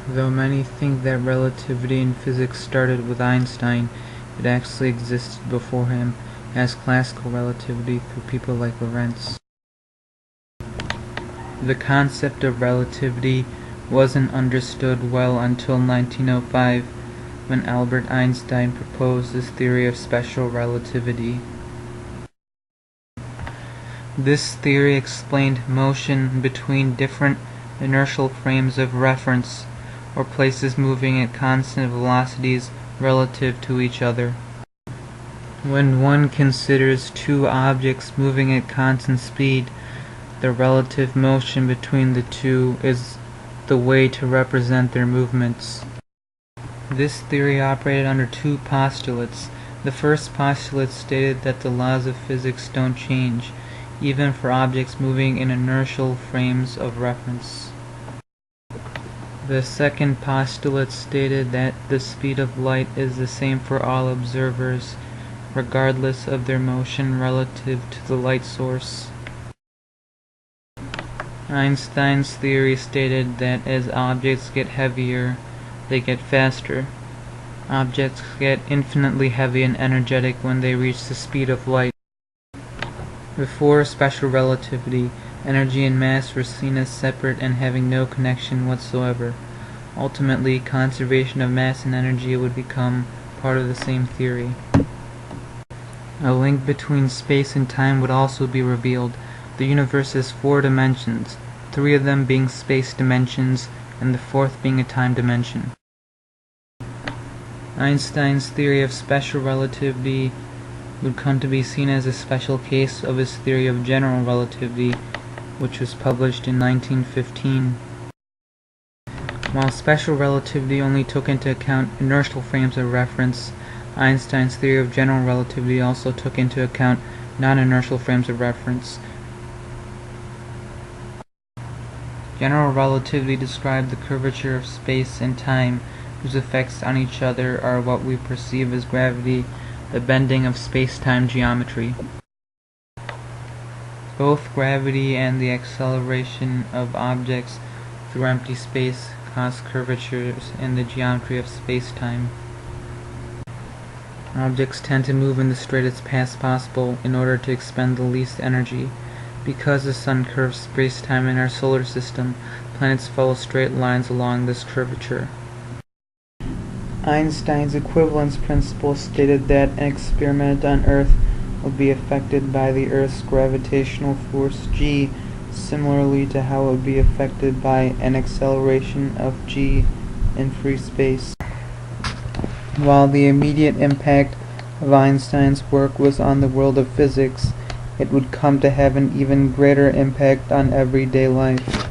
Though many think that relativity in physics started with Einstein, it actually existed before him as classical relativity through people like Lorentz. The concept of relativity wasn't understood well until 1905, when Albert Einstein proposed his theory of special relativity. This theory explained motion between different inertial frames of reference, or places moving at constant velocities relative to each other. When one considers two objects moving at constant speed, the relative motion between the two is the way to represent their movements. This theory operated under two postulates. The first postulate stated that the laws of physics don't change, even for objects moving in inertial frames of reference. The second postulate stated that the speed of light is the same for all observers, regardless of their motion relative to the light source. Einstein's theory stated that as objects get heavier, they get faster. Objects get infinitely heavy and energetic when they reach the speed of light. Before special relativity, energy and mass were seen as separate and having no connection whatsoever. Ultimately, conservation of mass and energy would become part of the same theory. A link between space and time would also be revealed. The universe has 4 dimensions, 3 of them being space dimensions, and the 4th being a time dimension. Einstein's theory of special relativity would come to be seen as a special case of his theory of general relativity, which was published in 1915. While special relativity only took into account inertial frames of reference, Einstein's theory of general relativity also took into account non-inertial frames of reference. General relativity described the curvature of space and time, whose effects on each other are what we perceive as gravity, the bending of space-time geometry. Both gravity and the acceleration of objects through empty space cause curvatures in the geometry of space-time. Objects tend to move in the straightest path possible in order to expend the least energy. Because the sun curves space-time in our solar system, planets follow straight lines along this curvature. Einstein's equivalence principle stated that an experiment on Earth would be affected by the Earth's gravitational force g, similarly to how it would be affected by an acceleration of g in free space. While the immediate impact of Einstein's work was on the world of physics, it would come to have an even greater impact on everyday life.